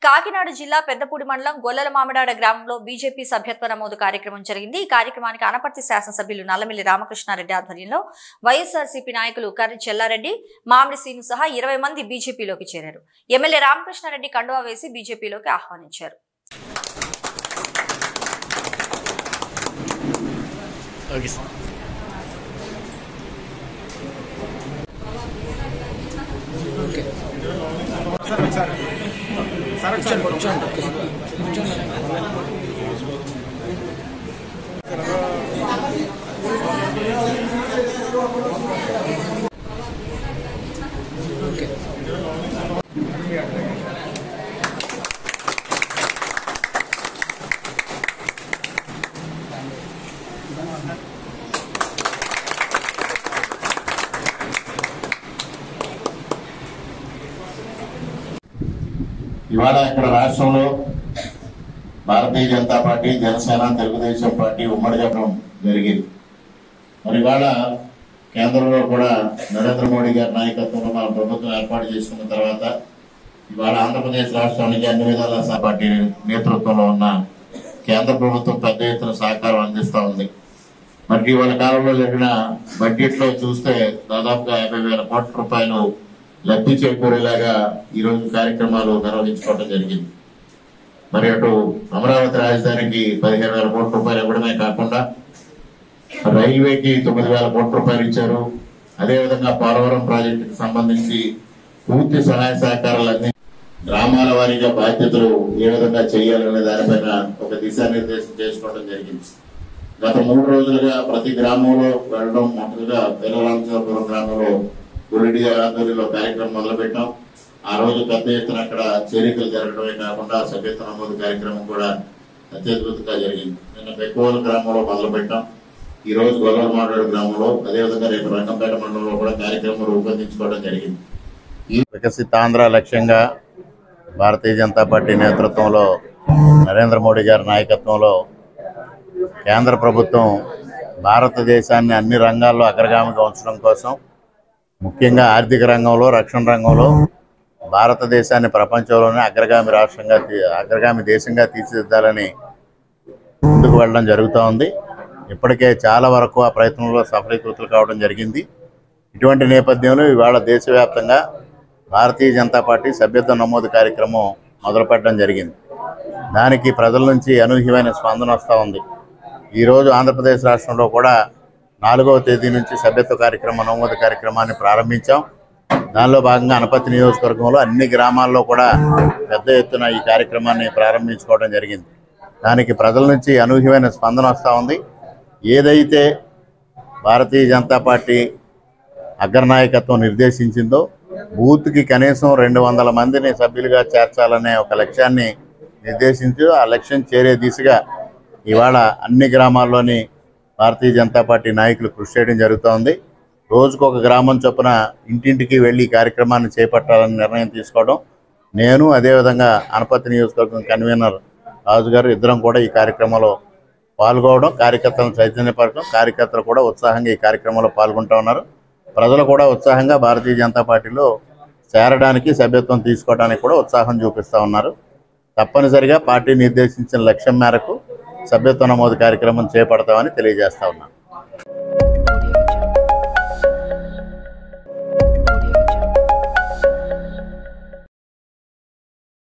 కాకినాడ జిల్లా పెద్దపూడి మండలం గొల్లల మామిడాడ గ్రామంలో బీజేపీ సభ్యత్వ నమోదు కార్యక్రమం జరిగింది। ఈ కార్యక్రమానికి అనపర్తి శాసనసభ్యులు నల్లమిల్లి రామకృష్ణారెడ్డి ఆధ్వర్యంలో వైఎస్ఆర్సీపీ నాయకులు కర్రి చెల్లారెడ్డి, మామిడి సీను సహా 20 మంది బీజేపీలోకి చేరారు। ఎమ్మెల్యే రామకృష్ణారెడ్డి కండువా వేసి బీజేపీలోకి ఆహ్వానించారు। ఇవాళ ఇక్కడ రాష్ట్రంలో భారతీయ జనతా పార్టీ, జనసేన, తెలుగుదేశం పార్టీ ఉమ్మడి చెప్పడం జరిగింది। మరి ఇవాళ కేంద్రంలో కూడా నరేంద్ర మోడీ గారి నాయకత్వంలో మన ప్రభుత్వం ఏర్పాటు చేసుకున్న తర్వాత ఇవాళ ఆంధ్రప్రదేశ్ రాష్ట్రానికి అన్ని విధాల పార్టీ నేతృత్వంలో ఉన్న కేంద్ర ప్రభుత్వం పెద్ద ఎత్తున సహకారం అందిస్తా ఉంది। మరి ఇవాళ కాలంలో జరిగిన బడ్జెట్ లో చూస్తే దాదాపుగా 50,000 కోట్ల రూపాయలు లబ్ధి చేకూరేలాగా ఈ రోజు కార్యక్రమాలు నిర్వహించుకోవడం జరిగింది। మరి అటు అమరావతి రాజధానికి 15,000 కోట్ల రూపాయలు ఇవ్వడమే కాకుండా రైల్వేకి 9,000 కోట్ల రూపాయలు ఇచ్చారు। అదేవిధంగా పోలవరం ప్రాజెక్టుకి సంబంధించి పూర్తి సహాయ సహకారాలు అంది గ్రామాల వారీగా బాధ్యతలు ఏ విధంగా చేయాలనే దానిపైన ఒక దిశానిర్దేశం చేసుకోవడం జరిగింది। గత 3 రోజులుగా ప్రతి గ్రామంలో వెళ్ళడం, మొదలుగా పెరరామచంద్రపురం గ్రామంలో గురిడి ఆధ్వర్యంలో కార్యక్రమం మొదలుపెట్టాం। ఆ రోజు పెద్ద ఎత్తున అక్కడ చేరికలు జరగడమే కాకుండా సభ్యత్వ నమోదు కార్యక్రమం కూడా అత్యద్భుతంగా జరిగింది। నిన్న బెక్కువల గ్రామంలో మొదలుపెట్టాం, ఈ రోజు గొల్లల మామిడాడ గ్రామంలో, అదేవిధంగా రేపు రంగంపేట మండలంలో కూడా కార్యక్రమం రూపొందించుకోవడం జరిగింది। ఈ వికసిత ఆంధ్ర లక్ష్యంగా భారతీయ జనతా పార్టీ నేతృత్వంలో నరేంద్ర మోడీ గారి నాయకత్వంలో కేంద్ర ప్రభుత్వం భారతదేశాన్ని అన్ని రంగాల్లో అగ్రగామిగా ఉంచడం కోసం, ముఖ్యంగా ఆర్థిక రంగంలో, రక్షణ రంగంలో భారతదేశాన్ని ప్రపంచంలోనే అగ్రగామి దేశంగా తీర్చిదిద్దాలని ముందుకు వెళ్ళడం జరుగుతూ ఉంది। ఇప్పటికే చాలా వరకు ఆ ప్రయత్నంలో సఫలీకృతులు కావడం జరిగింది। ఇటువంటి నేపథ్యంలో ఇవాళ దేశవ్యాప్తంగా భారతీయ జనతా పార్టీ సభ్యత్వ నమోదు కార్యక్రమం మొదలుపెట్టడం జరిగింది। దానికి ప్రజల నుంచి అనూహ్యమైన స్పందన వస్తూ ఉంది। ఈరోజు ఆంధ్రప్రదేశ్ రాష్ట్రంలో కూడా 4వ తేదీ నుంచి సభ్యత్వ నమోదు కార్యక్రమాన్ని ప్రారంభించాం। దానిలో భాగంగా అనపర్తి నియోజకవర్గంలో అన్ని గ్రామాల్లో కూడా పెద్ద ఎత్తున ఈ కార్యక్రమాన్ని ప్రారంభించుకోవడం జరిగింది। దానికి ప్రజల నుంచి అనూహ్యమైన స్పందన వస్తూ ఉంది। ఏదైతే భారతీయ జనతా పార్టీ అగ్రనాయకత్వం నిర్దేశించిందో బూత్కి కనీసం 200 మందిని సభ్యులుగా చేర్చాలనే ఒక లక్ష్యాన్ని నిర్దేశించి ఆ లక్ష్యం చేరే దిశగా ఇవాళ అన్ని గ్రామాల్లోని భారతీయ జనతా పార్టీ నాయకులు కృషి చేయడం జరుగుతోంది। రోజుకొక గ్రామం చొప్పున ఇంటింటికి వెళ్ళి ఈ కార్యక్రమాన్ని చేపట్టాలని నిర్ణయం తీసుకోవడం, నేను అదేవిధంగా అనపర్తి నియోజకవర్గం కన్వీనర్ రాజు గారు ఇద్దరం కూడా ఈ కార్యక్రమంలో పాల్గొనడం, కార్యకర్తలను చైతన్యపరచడం, కార్యకర్తలు కూడా ఉత్సాహంగా ఈ కార్యక్రమంలో పాల్గొంటూ ఉన్నారు। ప్రజలు కూడా ఉత్సాహంగా భారతీయ జనతా పార్టీలో చేరడానికి, సభ్యత్వం తీసుకోవడానికి కూడా ఉత్సాహం చూపిస్తూ ఉన్నారు। తప్పనిసరిగా పార్టీ నిర్దేశించిన లక్ష్యం మేరకు సభ్యత్వ నమోదు కార్యక్రమం చేపడతామని తెలియజేస్తా ఉన్నాను।